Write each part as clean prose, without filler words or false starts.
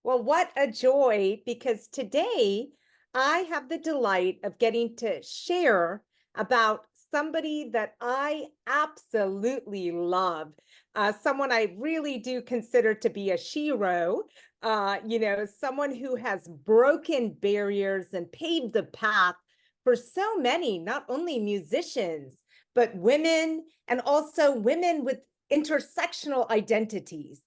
Well, what a joy, because today I have the delight of getting to share about somebody that I absolutely love, someone I really do consider to be a shero, someone who has broken barriers and paved the path for so many, not only musicians, but women and also women with intersectional identities.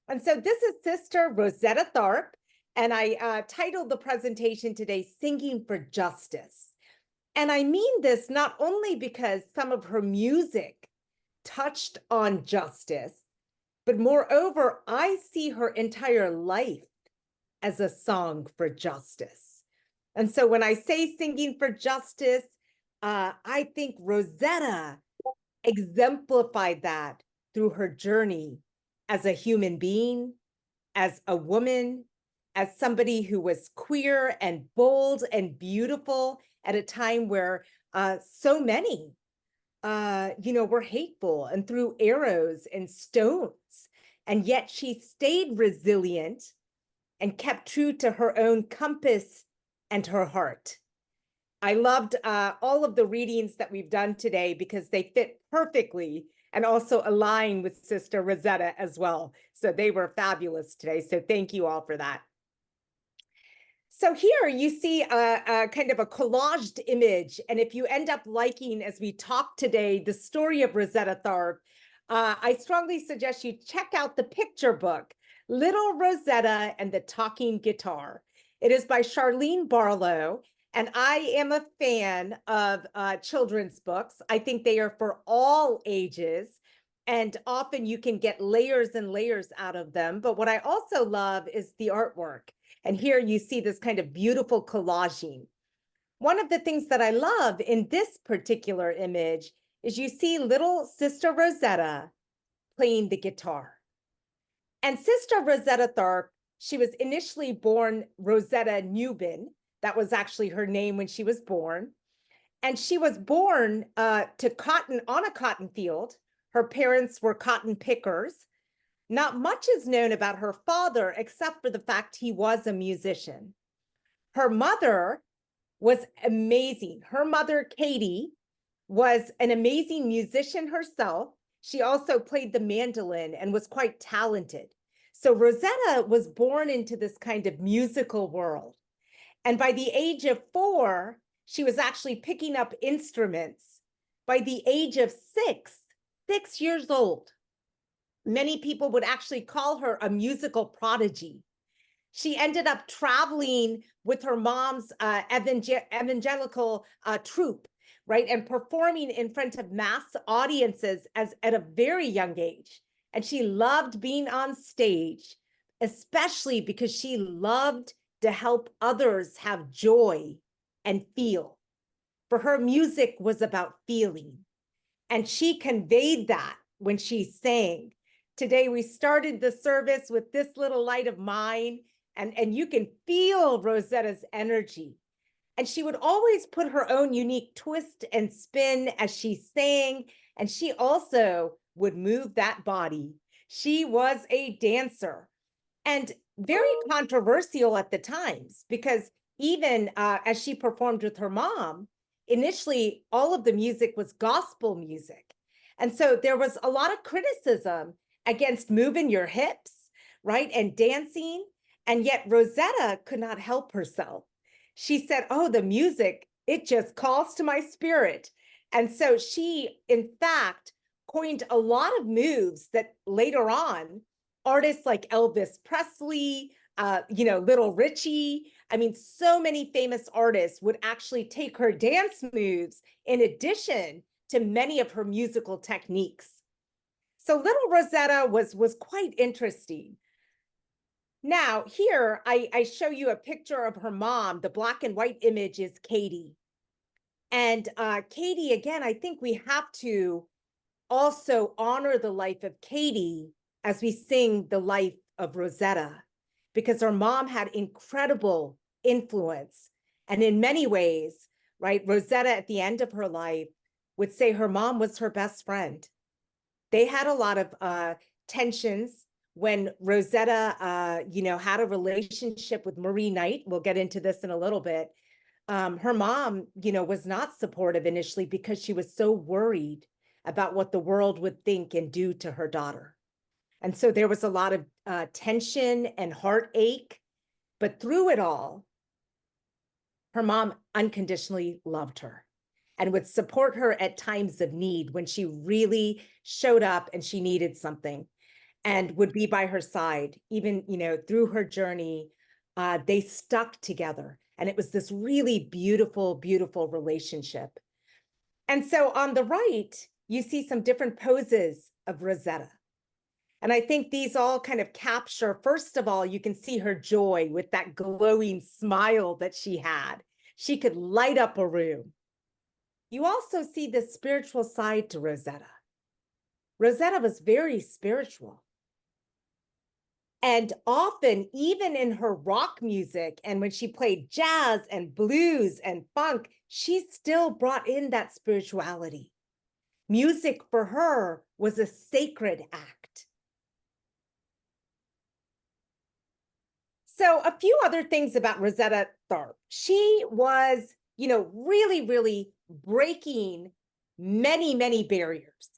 And so this is Sister Rosetta Tharpe, and I titled the presentation today, Singing for Justice. And I mean this not only because some of her music touched on justice, but moreover, I see her entire life as a song for justice. And so when I say singing for justice, I think Rosetta exemplified that through her journey as a human being, as a woman, as somebody who was queer and bold and beautiful at a time where so many, were hateful and threw arrows and stones. And yet she stayed resilient and kept true to her own compass and her heart. I loved all of the readings that we've done today because they fit perfectly and also align with Sister Rosetta as well. So they were fabulous today. So thank you all for that. So here you see a kind of a collaged image. And if you end up liking, as we talk today, the story of Rosetta Tharpe, I strongly suggest you check out the picture book, Little Rosetta and the Talking Guitar. It is by Charlene Barlow. And I am a fan of children's books. I think they are for all ages. And often you can get layers and layers out of them. But what I also love is the artwork. And here you see this kind of beautiful collaging. One of the things that I love in this particular image is you see little Sister Rosetta playing the guitar. And Sister Rosetta Tharpe, she was initially born Rosetta Newbin. That was actually her name when she was born. And she was born to cotton on a cotton field. Her parents were cotton pickers. Not much is known about her father, except for the fact he was a musician. Her mother was amazing. Her mother, Katie, was an amazing musician herself. She also played the mandolin and was quite talented. So Rosetta was born into this kind of musical world. And by the age of 4, she was actually picking up instruments. By the age of 6 years old, many people would actually call her a musical prodigy. She ended up traveling with her mom's evangelical troupe, right? And performing in front of mass audiences at a very young age. And she loved being on stage, especially because she loved to help others have joy and feel. For her, music was about feeling. And she conveyed that when she sang. Today, we started the service with This Little Light of Mine, and you can feel Rosetta's energy. And she would always put her own unique twist and spin as she sang, and she also would move that body. She was a dancer. And very controversial at the times, because even as she performed with her mom, initially all of the music was gospel music. And so there was a lot of criticism against moving your hips, right, and dancing. And yet Rosetta could not help herself. She said, oh, the music, it just calls to my spirit. And so she, in fact, coined a lot of moves that later on artists like Elvis Presley, Little Richie. I mean, so many famous artists would actually take her dance moves in addition to many of her musical techniques. So little Rosetta was quite interesting. Now, here I show you a picture of her mom. The black and white image is Katie. And Katie, again, I think we have to also honor the life of Katie as we sing the life of Rosetta, because her mom had incredible influence. And in many ways, right, Rosetta at the end of her life would say her mom was her best friend. They had a lot of tensions when Rosetta, had a relationship with Marie Knight. We'll get into this in a little bit. Her mom, was not supportive initially because she was so worried about what the world would think and do to her daughter. And so there was a lot of tension and heartache. But through it all, her mom unconditionally loved her and would support her at times of need when she really showed up and she needed something, and would be by her side, even, through her journey. They stuck together. And it was this really beautiful, beautiful relationship. And so on the right, you see some different poses of Rosetta. And I think these all kind of capture, first of all, you can see her joy with that glowing smile that she had. She could light up a room. You also see the spiritual side to Rosetta. Rosetta was very spiritual. And often, even in her rock music, and when she played jazz and blues and funk, she still brought in that spirituality. Music for her was a sacred act. So a few other things about Rosetta Tharpe. She was, really, really breaking many, many barriers.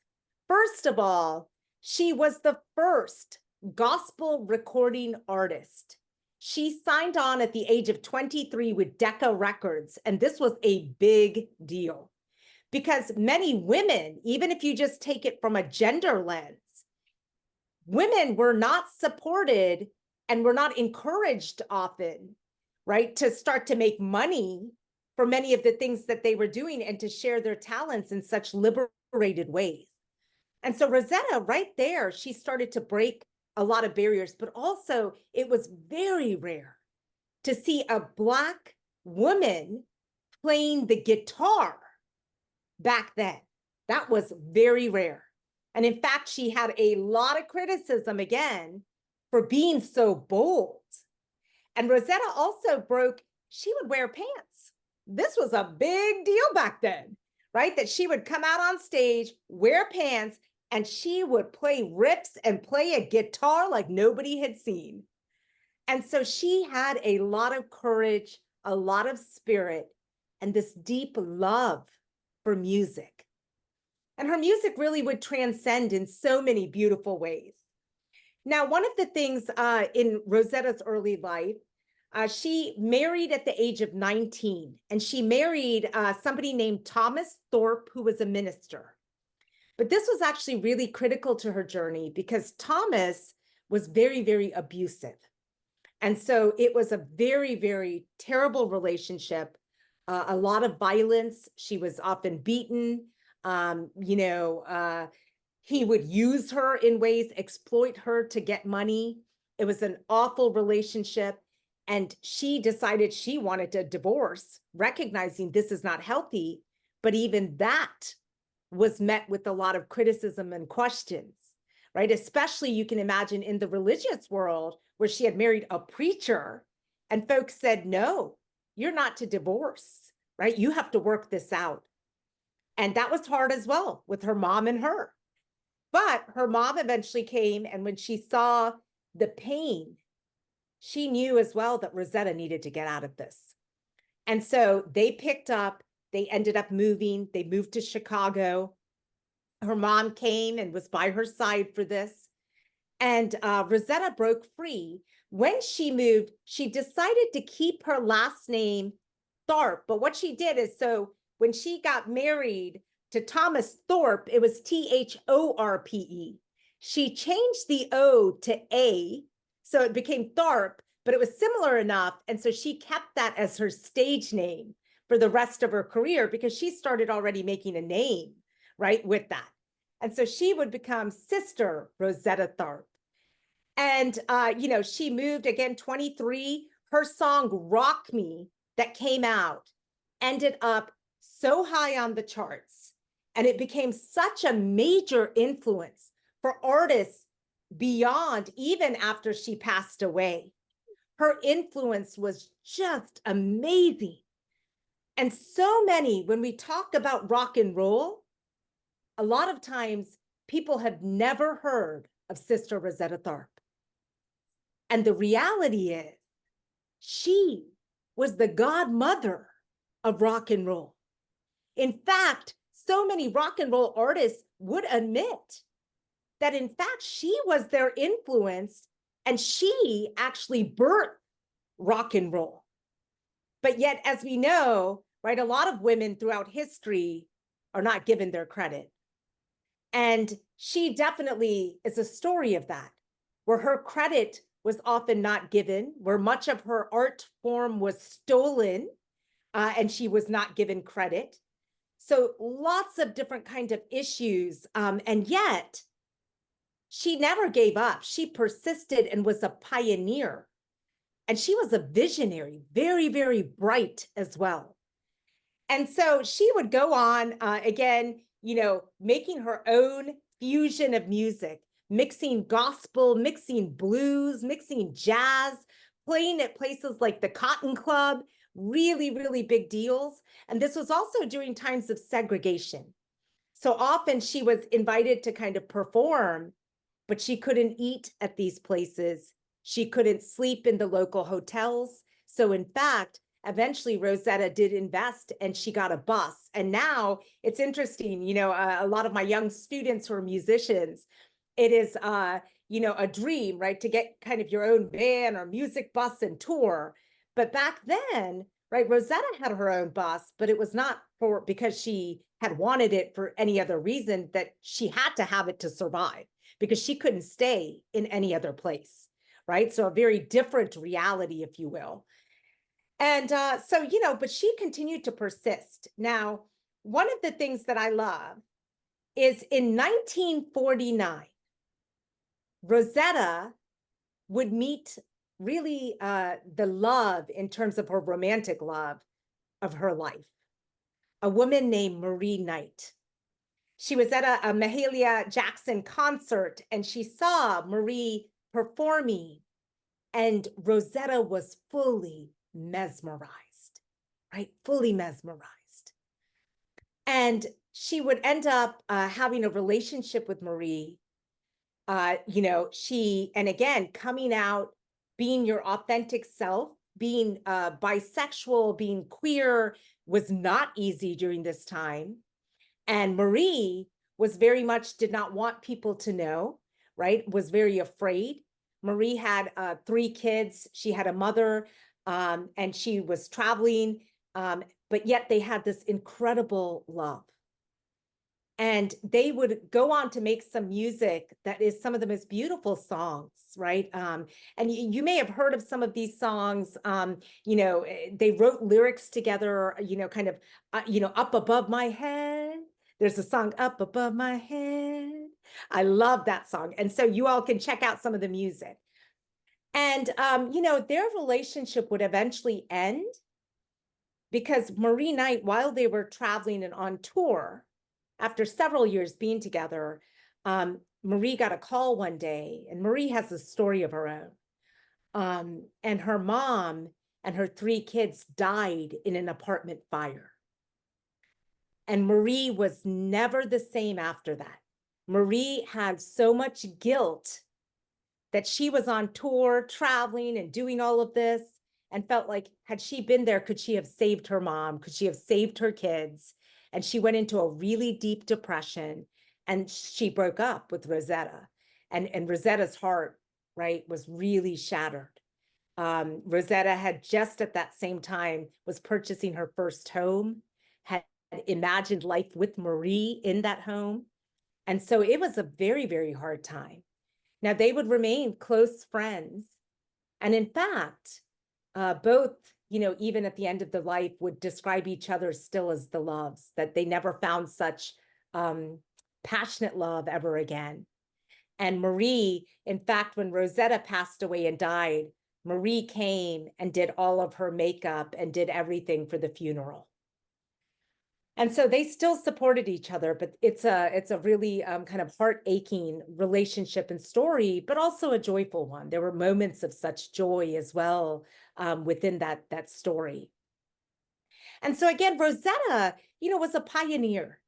First of all, she was the first gospel recording artist. She signed on at the age of 23 with Decca Records, and this was a big deal because many women, even if you just take it from a gender lens, women were not supported and were not encouraged often, right, to start to make money for many of the things that they were doing and to share their talents in such liberated ways. And so Rosetta, right there, she started to break a lot of barriers, but also it was very rare to see a Black woman playing the guitar back then. That was very rare. And in fact, she had a lot of criticism again for being so bold. And Rosetta also she would wear pants. This was a big deal back then, right? That she would come out on stage, wear pants, and she would play riffs and play a guitar like nobody had seen. And so she had a lot of courage, a lot of spirit, and this deep love for music. And her music really would transcend in so many beautiful ways. Now, one of the things in Rosetta's early life, she married at the age of 19, and she married somebody named Thomas Thorpe, who was a minister. But this was actually really critical to her journey because Thomas was very, very abusive. And so it was a very, very terrible relationship, a lot of violence. She was often beaten. He would use her in ways, exploit her to get money. It was an awful relationship. And she decided she wanted a divorce, recognizing this is not healthy. But even that was met with a lot of criticism and questions, right? Especially you can imagine in the religious world where she had married a preacher and folks said, no, you're not to divorce, right? You have to work this out. And that was hard as well with her mom and her. But her mom eventually came, and when she saw the pain, she knew as well that Rosetta needed to get out of this. And so they ended up moving. They moved to Chicago. Her mom came and was by her side for this. And Rosetta broke free. When she moved, she decided to keep her last name Tharpe. But what she did is, so when she got married to Thomas Thorpe, it was Thorpe. She changed the O to A, so it became Tharpe, but it was similar enough. And so she kept that as her stage name for the rest of her career because she started already making a name, right, with that. And so she would become Sister Rosetta Tharpe. And, she moved again, 23. Her song Rock Me that came out ended up so high on the charts. And it became such a major influence for artists beyond, even after she passed away. Her influence was just amazing. And so many, when we talk about rock and roll, a lot of times people have never heard of Sister Rosetta Tharpe. And the reality is, she was the godmother of rock and roll. In fact, so many rock and roll artists would admit that, in fact, she was their influence and she actually birthed rock and roll. But yet, as we know, right, a lot of women throughout history are not given their credit. And she definitely is a story of that, where her credit was often not given, where much of her art form was stolen, and she was not given credit. So lots of different kinds of issues. And yet, she never gave up. She persisted and was a pioneer. And she was a visionary, very, very bright as well. And so she would go on again, making her own fusion of music, mixing gospel, mixing blues, mixing jazz, playing at places like the Cotton Club, really, really big deals. And this was also during times of segregation. So often she was invited to kind of perform, but she couldn't eat at these places. She couldn't sleep in the local hotels. So in fact, eventually Rosetta did invest and she got a bus. And now it's interesting, a lot of my young students who are musicians, it is, a dream, right? To get kind of your own van or music bus and tour. But back then, right, Rosetta had her own bus, but it was not because she had wanted it for any other reason, that she had to have it to survive because she couldn't stay in any other place, right? So a very different reality, if you will. And but she continued to persist. Now, one of the things that I love is in 1949, Rosetta would meet really the love in terms of her romantic love of her life, a woman named Marie Knight. She was at a Mahalia Jackson concert and she saw Marie performing, and Rosetta was fully mesmerized, right? Fully mesmerized. And she would end up having a relationship with Marie. And again, coming out, being your authentic self, being bisexual, being queer was not easy during this time. And Marie was very much did not want people to know, right? Was very afraid. Marie had 3 kids. She had a mother, and she was traveling, but yet they had this incredible love. And they would go on to make some music that is some of the most beautiful songs, right? And you may have heard of some of these songs. They wrote lyrics together, kind of, up above my head. There's a song, Up Above My Head. I love that song. And so you all can check out some of the music. And, their relationship would eventually end because Marie Knight, while they were traveling and on tour, after several years being together, Marie got a call one day, and Marie has a story of her own. And her mom and her 3 kids died in an apartment fire. And Marie was never the same after that. Marie had so much guilt that she was on tour, traveling and doing all of this, and felt like, had she been there, could she have saved her mom? Could she have saved her kids? And she went into a really deep depression, and she broke up with Rosetta. And Rosetta's heart, right, was really shattered. Rosetta had just at that same time was purchasing her first home, had imagined life with Marie in that home. And so it was a very, very hard time. Now, they would remain close friends. And in fact, both, even at the end of their life, would describe each other still as the loves, that they never found such passionate love ever again. And Marie, in fact, when Rosetta passed away and died, Marie came and did all of her makeup and did everything for the funeral. And so they still supported each other, but it's a really kind of heart-aching relationship and story, but also a joyful one. There were moments of such joy as well within that story. And so again, Rosetta, was a pioneer.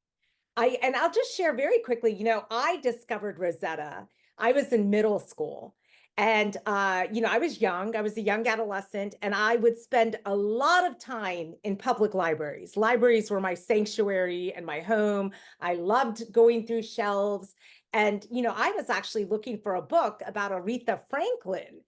And I'll just share very quickly, I discovered Rosetta. I was in middle school. And, I was young, I was a young adolescent, and I would spend a lot of time in public libraries. Libraries were my sanctuary and my home. I loved going through shelves. And, I was actually looking for a book about Aretha Franklin.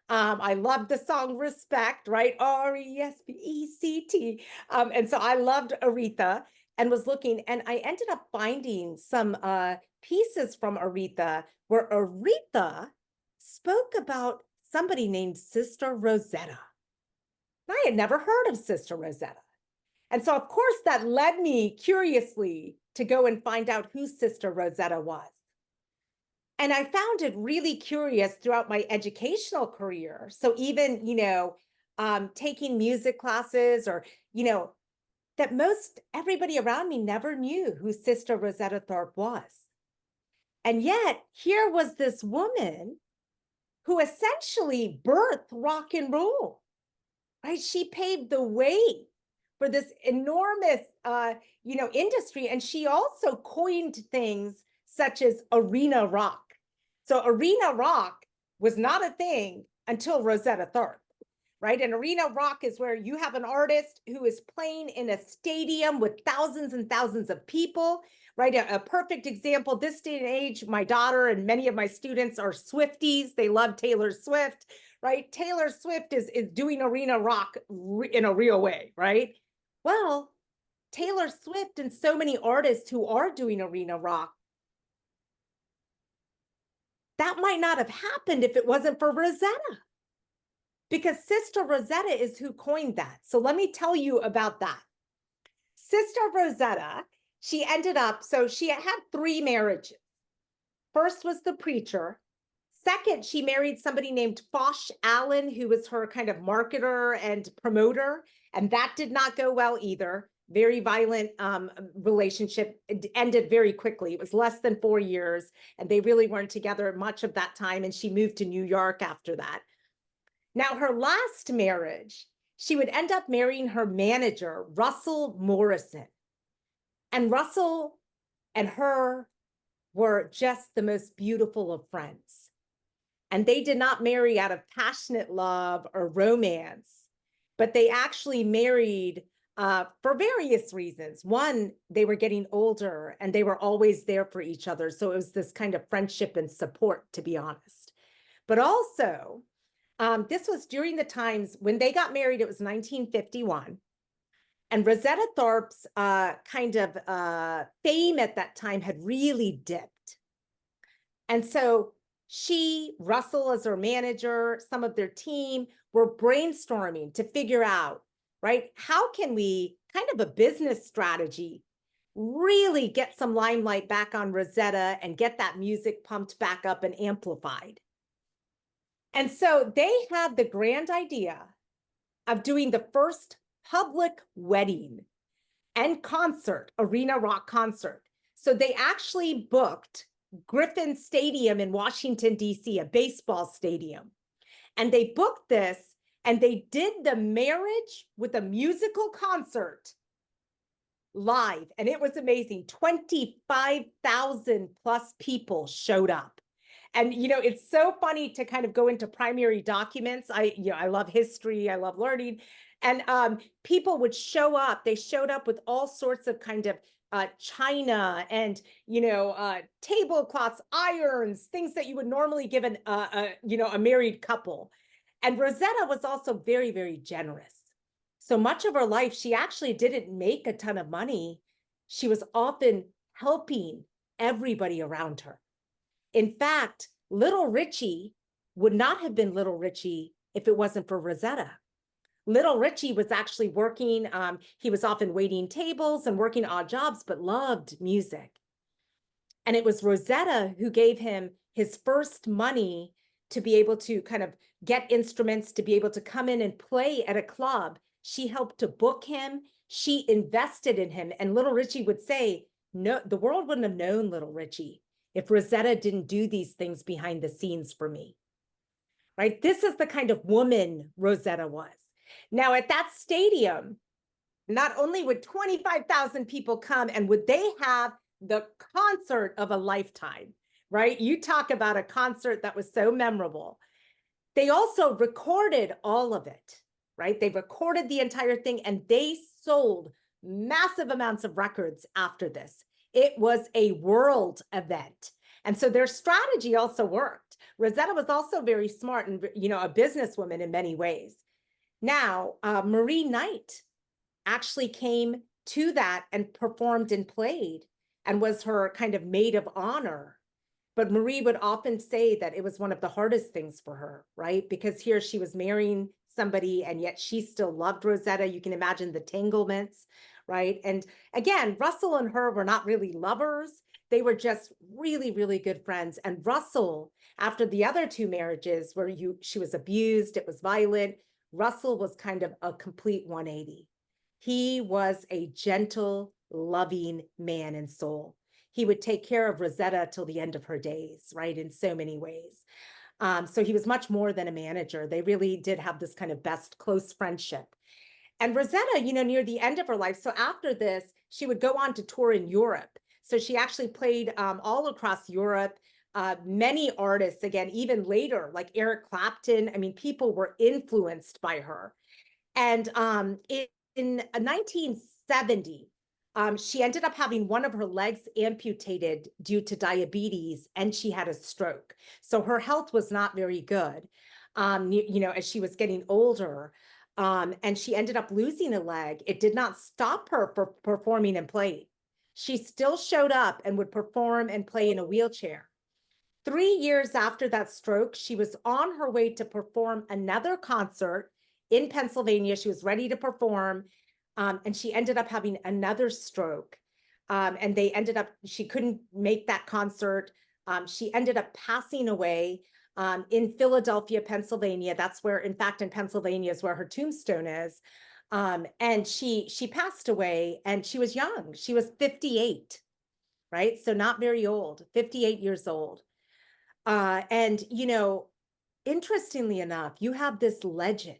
I loved the song Respect, right? Respect. And so I loved Aretha and was looking, and I ended up finding some pieces from Aretha where Aretha spoke about somebody named Sister Rosetta. I had never heard of Sister Rosetta. And so, of course, that led me curiously to go and find out who Sister Rosetta was. And I found it really curious throughout my educational career. So, even, taking music classes or, that most everybody around me never knew who Sister Rosetta Tharpe was. And yet, here was this woman who essentially birthed rock and roll, right? She paved the way for this enormous, industry. And she also coined things such as arena rock. So arena rock was not a thing until Rosetta Tharpe, right? And arena rock is where you have an artist who is playing in a stadium with thousands and thousands of people, right? A perfect example, this day and age, my daughter and many of my students are Swifties. They love Taylor Swift, right? Taylor Swift is doing arena rock in a real way, right? Well, Taylor Swift and so many artists who are doing arena rock, that might not have happened if it wasn't for Rosetta, because Sister Rosetta is who coined that. So let me tell you about that. Sister Rosetta, she ended up, so she had 3 marriages. First was the preacher. Second, she married somebody named Foch Allen, who was her kind of marketer and promoter, and that did not go well either. Very violent relationship. It ended very quickly. It was less than 4 years, and they really weren't together much of that time, and she moved to New York after that. Now, her last marriage, she would end up marrying her manager, Russell Morrison. And Russell and her were just the most beautiful of friends. And they did not marry out of passionate love or romance, but they actually married for various reasons. One, they were getting older and they were always there for each other. So it was this kind of friendship and support, to be honest. But also, this was during the times when they got married, it was 1951. And Rosetta Tharpe's fame at that time had really dipped. And so she, Russell as her manager, some of their team were brainstorming to figure out, right, how can we, kind of a business strategy, really get some limelight back on Rosetta and get that music pumped back up and amplified. And so they had the grand idea of doing the first public wedding and concert, arena rock concert. So they actually booked Griffin Stadium in Washington, D.C., a baseball stadium. And they booked this and they did the marriage with a musical concert live. And it was amazing. 25,000 plus people showed up. And, it's so funny to kind of go into primary documents. I love history. I love learning. And people would show up. They showed up with all sorts of kind of china and, tablecloths, irons, things that you would normally give a married couple. And Rosetta was also very, very generous. So much of her life, she actually didn't make a ton of money. She was often helping everybody around her. In fact, Little Richie would not have been Little Richie if it wasn't for Rosetta. Little Richie was actually working, he was often waiting tables and working odd jobs, but loved music. And it was Rosetta who gave him his first money to be able to kind of get instruments, to be able to come in and play at a club. She helped to book him. She invested in him. And Little Richie would say, no, the world wouldn't have known Little Richie if Rosetta didn't do these things behind the scenes for me, right? This is the kind of woman Rosetta was. Now at that stadium, not only would 25,000 people come and would they have the concert of a lifetime, right? You talk about a concert that was so memorable. They also recorded all of it, right? They recorded the entire thing and they sold massive amounts of records after this. It was a world event. And so their strategy also worked. Rosetta was also very smart and, a businesswoman in many ways. Now, Marie Knight actually came to that and performed and played and was her kind of maid of honor. But Marie would often say that it was one of the hardest things for her, right? Because here she was marrying somebody and yet she still loved Rosetta. You can imagine the tanglements, right? And again, Russell and her were not really lovers. They were just really, really good friends. And Russell, after the other two marriages where she was abused, it was violent, Russell was kind of a complete 180. He was a gentle, loving man and soul. He would take care of Rosetta till the end of her days, right? In so many ways. So he was much more than a manager. They really did have this kind of best close friendship. And Rosetta, near the end of her life, so after this, she would go on to tour in Europe. So she actually played all across Europe. Many artists, again, even later, like Eric Clapton, I mean, people were influenced by her. And in 1970, she ended up having one of her legs amputated due to diabetes, and she had a stroke. So her health was not very good, as she was getting older. And she ended up losing a leg. It did not stop her from performing and playing. She still showed up and would perform and play in a wheelchair. 3 years after that stroke, she was on her way to perform another concert in Pennsylvania. She was ready to perform. And she ended up having another stroke. And she couldn't make that concert. She ended up passing away in Philadelphia, Pennsylvania. That's where, in fact, in Pennsylvania is where her tombstone is. And she passed away and she was young. She was 58, right? So not very old, 58 years old. And, interestingly enough, you have this legend.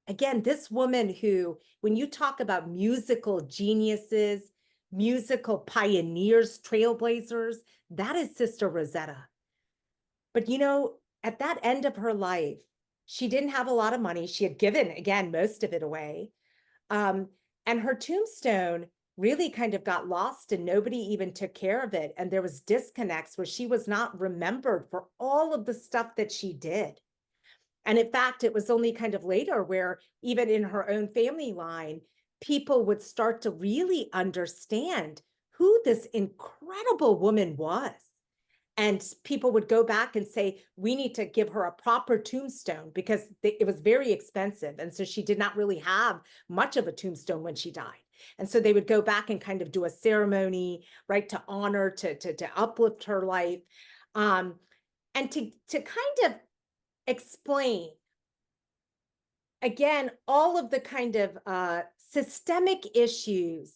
Again, this woman who, when you talk about musical geniuses, musical pioneers, trailblazers, that is Sister Rosetta. But, at that end of her life, she didn't have a lot of money. She had given, again, most of it away. And her tombstone really kind of got lost and nobody even took care of it. And there was disconnects where she was not remembered for all of the stuff that she did. And in fact, it was only kind of later where even in her own family line, people would start to really understand who this incredible woman was. And people would go back and say, we need to give her a proper tombstone because it was very expensive. And so she did not really have much of a tombstone when she died. And so they would go back and kind of do a ceremony, right, to honor, to uplift her life, and to kind of explain, again, all of the kind of systemic issues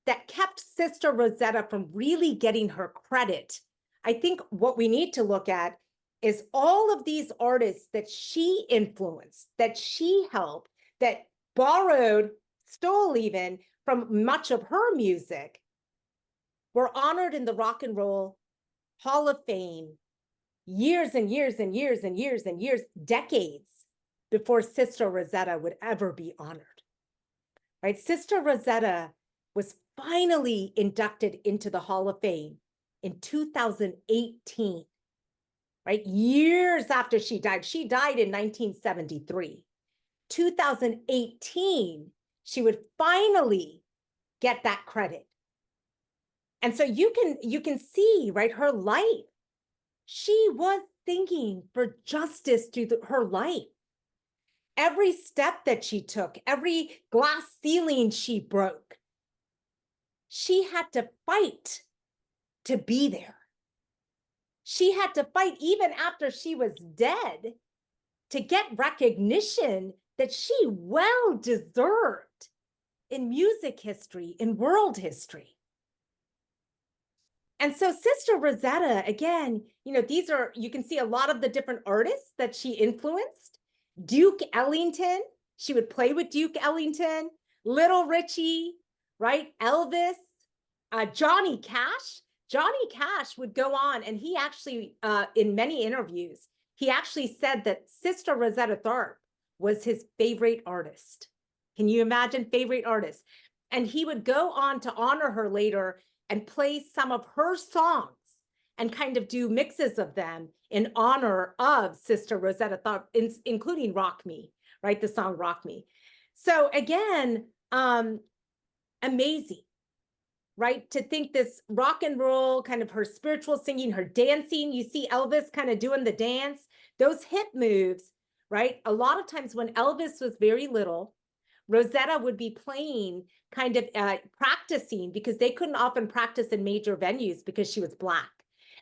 that kept Sister Rosetta from really getting her credit. I think what we need to look at is all of these artists that she influenced, that she helped, that borrowed, stole even from much of her music, were honored in the Rock and Roll Hall of Fame years and years and years and years and years, decades before Sister Rosetta would ever be honored, right? Sister Rosetta was finally inducted into the Hall of Fame in 2018, right? Years after she died. She died in 1973. 2018, she would finally get that credit. And so you can see, right, her life. She was thinking for justice through her life. Every step that she took, every glass ceiling she broke, she had to fight to be there. She had to fight even after she was dead to get recognition that she well deserved in music history, in world history. And so Sister Rosetta, again, these are, you can see a lot of the different artists that she influenced. Duke Ellington, she would play with Duke Ellington, Little Richie, right? Elvis, Johnny Cash. Johnny Cash would go on and he actually, in many interviews, he actually said that Sister Rosetta Tharpe was his favorite artist. Can you imagine? Favorite artist? And he would go on to honor her later and play some of her songs and kind of do mixes of them in honor of Sister Rosetta Tharpe, including Rock Me, right? The song Rock Me. So again, amazing, right? To think this rock and roll, kind of her spiritual singing, her dancing, you see Elvis kind of doing the dance, those hip moves, right? A lot of times when Elvis was very little, Rosetta would be playing, kind of practicing, because they couldn't often practice in major venues because she was Black.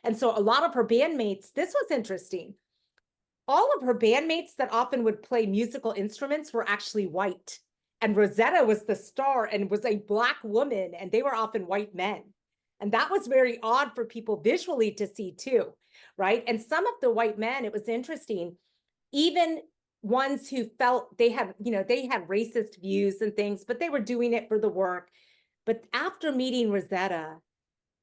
And so a lot of her bandmates, this was interesting. All of her bandmates that often would play musical instruments were actually white. And Rosetta was the star and was a Black woman, and they were often white men. And that was very odd for people visually to see too, right? And some of the white men, it was interesting, even ones who felt they had, they had racist views and things, but they were doing it for the work. But after meeting Rosetta,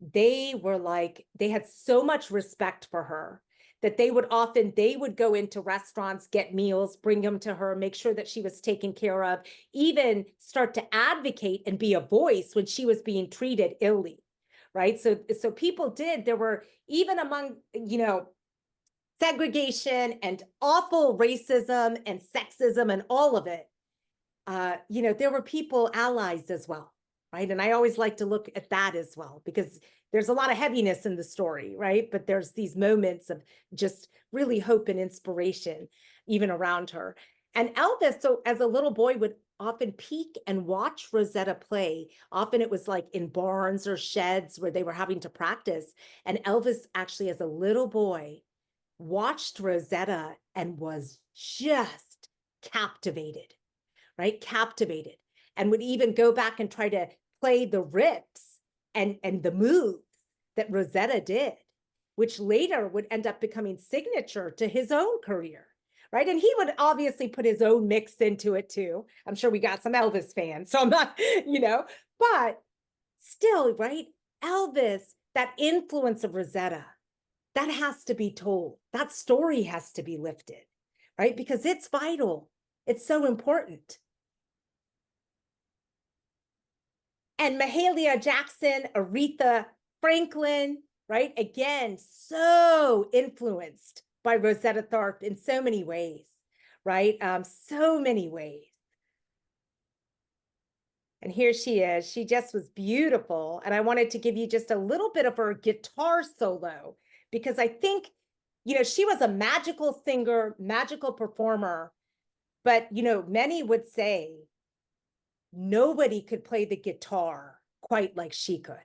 they were like, they had so much respect for her that they would go into restaurants, get meals, bring them to her, make sure that she was taken care of, even start to advocate and be a voice when she was being treated illy, right? So people did, there were, even among, segregation and awful racism and sexism and all of it, there were people, allies as well, right? And I always like to look at that as well, because there's a lot of heaviness in the story, right? But there's these moments of just really hope and inspiration even around her. And Elvis, so as a little boy, would often peek and watch Rosetta play. Often it was like in barns or sheds where they were having to practice. And Elvis actually, as a little boy, watched Rosetta and was just captivated, right? Captivated, and would even go back and try to play the rips and the moves that Rosetta did, which later would end up becoming signature to his own career, right? And he would obviously put his own mix into it too. I'm sure we got some Elvis fans, so I'm not, but still, right? Elvis, that influence of Rosetta, that has to be told. That story has to be lifted, right? Because it's vital. It's so important. And Mahalia Jackson, Aretha Franklin, right? Again, so influenced by Rosetta Tharpe in so many ways, right? So many ways. And here she is. She just was beautiful. And I wanted to give you just a little bit of her guitar solo, because I think, she was a magical singer, magical performer, but, many would say nobody could play the guitar quite like she could.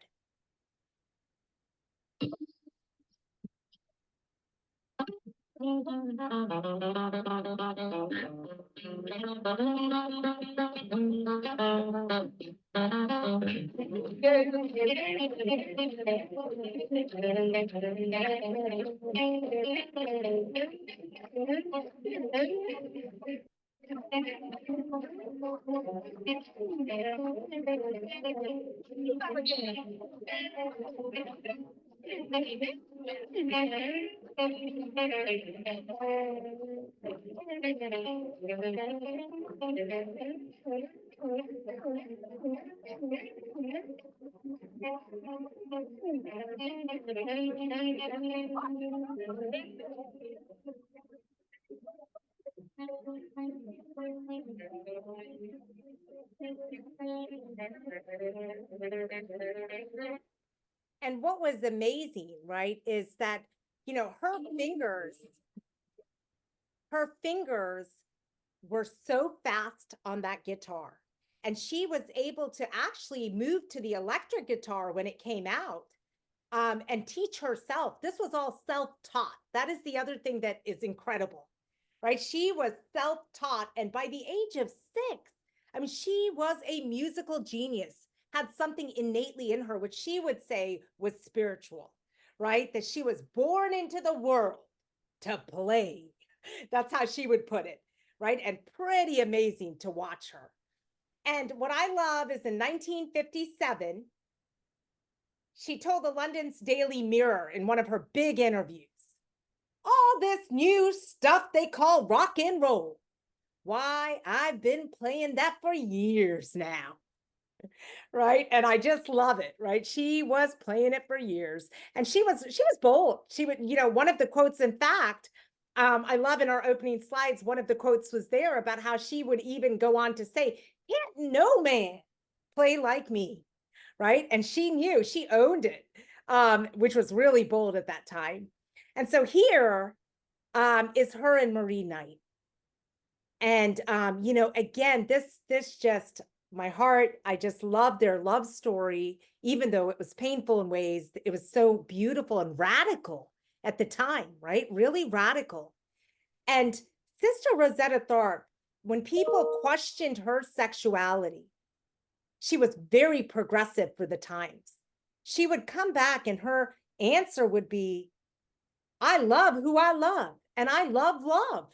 And what was amazing, right, is that, her fingers were so fast on that guitar. And she was able to actually move to the electric guitar when it came out, and teach herself. This was all self-taught. That is the other thing that is incredible, right? She was self-taught. And by the age of 6, I mean, she was a musical genius, had something innately in her, which she would say was spiritual, right? That she was born into the world to play. That's how she would put it, right? And pretty amazing to watch her. And what I love is in 1957, she told the London's Daily Mirror in one of her big interviews all this new stuff they call rock and roll. Why, I've been playing that for years now. Right, and I just love it, right? She was playing it for years, and she was bold. She would, one of the quotes, in fact, I love in our opening slides, one of the quotes was there about how she would even go on to say, can't no man play like me, right? And she knew, she owned it, which was really bold at that time. And so here is her and Marie Knight. And again, this just, my heart, I just love their love story, even though it was painful in ways. It was so beautiful and radical at the time, right? Really radical. And Sister Rosetta Tharpe, when people questioned her sexuality, she was very progressive for the times. She would come back and her answer would be, I love who I love, and I love love,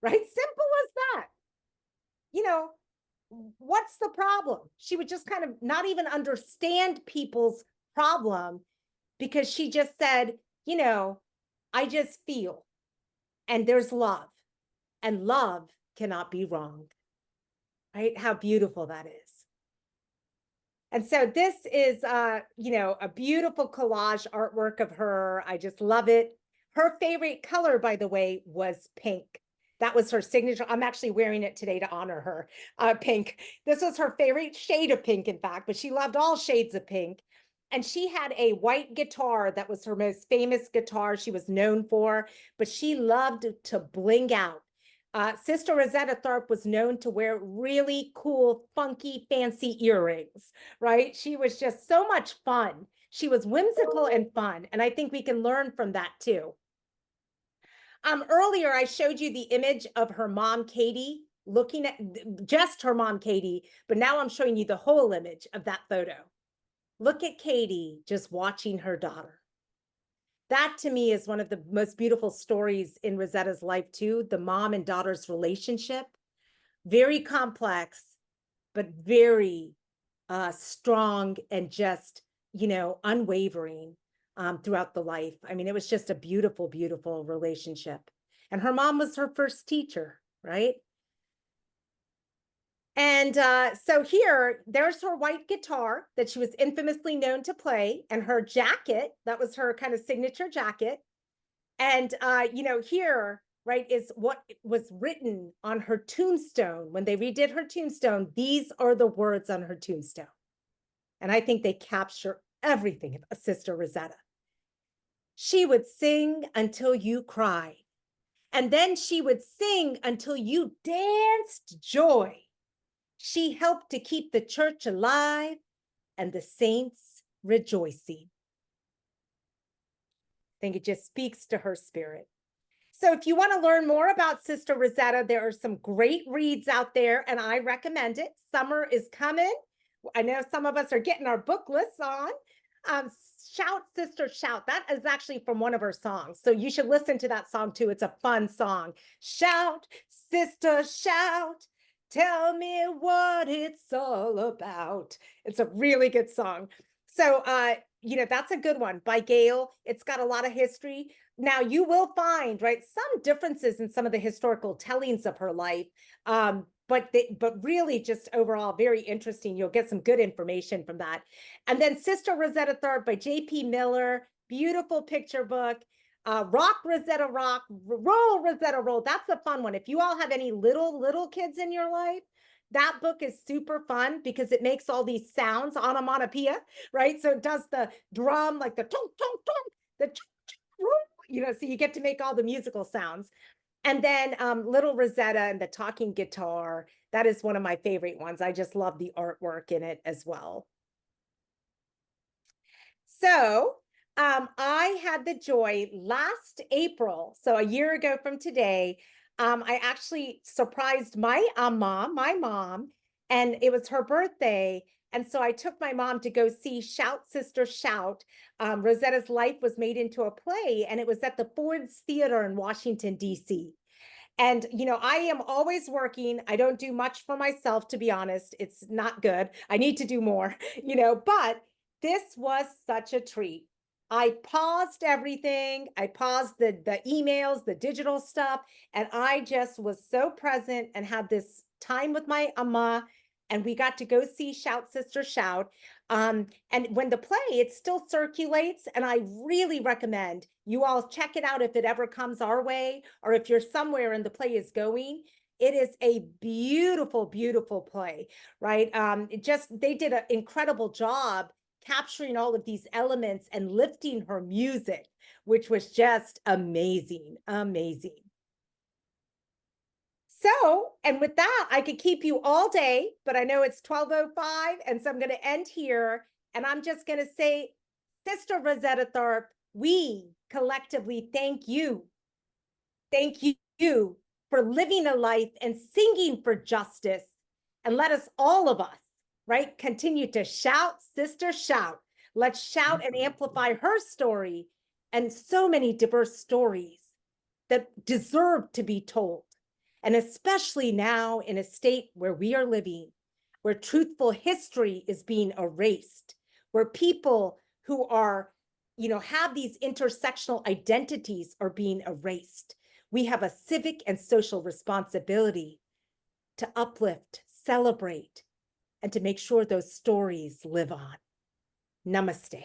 right? Simple as that. You know, what's the problem? She would just kind of not even understand people's problem because she just said, I just feel, and there's love, and love cannot be wrong, right? How beautiful that is. And so this is, a beautiful collage artwork of her. I just love it. Her favorite color, by the way, was pink. That was her signature. I'm actually wearing it today to honor her. Pink. This was her favorite shade of pink, in fact, but she loved all shades of pink. And she had a white guitar that was her most famous guitar she was known for, but she loved to bling out. Sister Rosetta Tharpe was known to wear really cool, funky, fancy earrings, right? She was just so much fun. She was whimsical and fun. And I think we can learn from that too. Earlier, I showed you the image of her mom, Katie, looking at just her mom, Katie, but now I'm showing you the whole image of that photo. Look at Katie just watching her daughter. That to me is one of the most beautiful stories in Rosetta's life too, the mom and daughter's relationship. Very complex, but very strong and just, unwavering throughout the life. I mean, it was just a beautiful, beautiful relationship. And her mom was her first teacher, right? And so here, there's her white guitar that she was infamously known to play, and her jacket, that was her kind of signature jacket. And, here, right, is what was written on her tombstone. When they redid her tombstone, these are the words on her tombstone. And I think they capture everything of Sister Rosetta. She would sing until you cried. And then she would sing until you danced joy. She helped to keep the church alive and the saints rejoicing. I think it just speaks to her spirit. So if you want to learn more about Sister Rosetta, there are some great reads out there, and I recommend it. Summer is coming. I know some of us are getting our book lists on. Shout, Sister, Shout. That is actually from one of her songs. So you should listen to that song too. It's a fun song. Shout, Sister, shout. Tell me what it's all about. It's a really good song. So, that's a good one by Gail. It's got a lot of history. Now, you will find, right, some differences in some of the historical tellings of her life, but really just overall very interesting. You'll get some good information from that. And then Sister Rosetta Tharpe by J.P. Miller, beautiful picture book. Rock Rosetta Rock, Roll Rosetta Roll. That's a fun one. If you all have any little kids in your life, that book is super fun because it makes all these sounds, onomatopoeia, right? So it does the drum, like the tonk, tonk, tonk, the so you get to make all the musical sounds. And then Little Rosetta and the talking guitar, that is one of my favorite ones. I just love the artwork in it as well. So I had the joy last April, so a year ago from today, I actually surprised my mom, and it was her birthday. And so I took my mom to go see Shout, Sister, Shout. Rosetta's life was made into a play, and it was at the Ford's Theater in Washington, D.C. And, I am always working. I don't do much for myself, to be honest. It's not good. I need to do more, but this was such a treat. I paused everything. I paused the emails, the digital stuff, and I just was so present and had this time with my amma. And we got to go see Shout Sister Shout. And when the play, it still circulates, and I really recommend you all check it out if it ever comes our way, or if you're somewhere and the play is going. It is a beautiful, beautiful play, right? They did an incredible job capturing all of these elements and lifting her music, which was just amazing, amazing. So, and with that, I could keep you all day, but I know it's 12:05, and so I'm going to end here. And I'm just going to say, Sister Rosetta Tharpe, we collectively thank you. Thank you for living a life and singing for justice. And let us, all of us, right, continue to shout, sister, shout. Let's shout and amplify her story and so many diverse stories that deserve to be told. And especially now in a state where we are living, where truthful history is being erased, where people who are, have these intersectional identities are being erased. We have a civic and social responsibility to uplift, celebrate, and to make sure those stories live on. Namaste.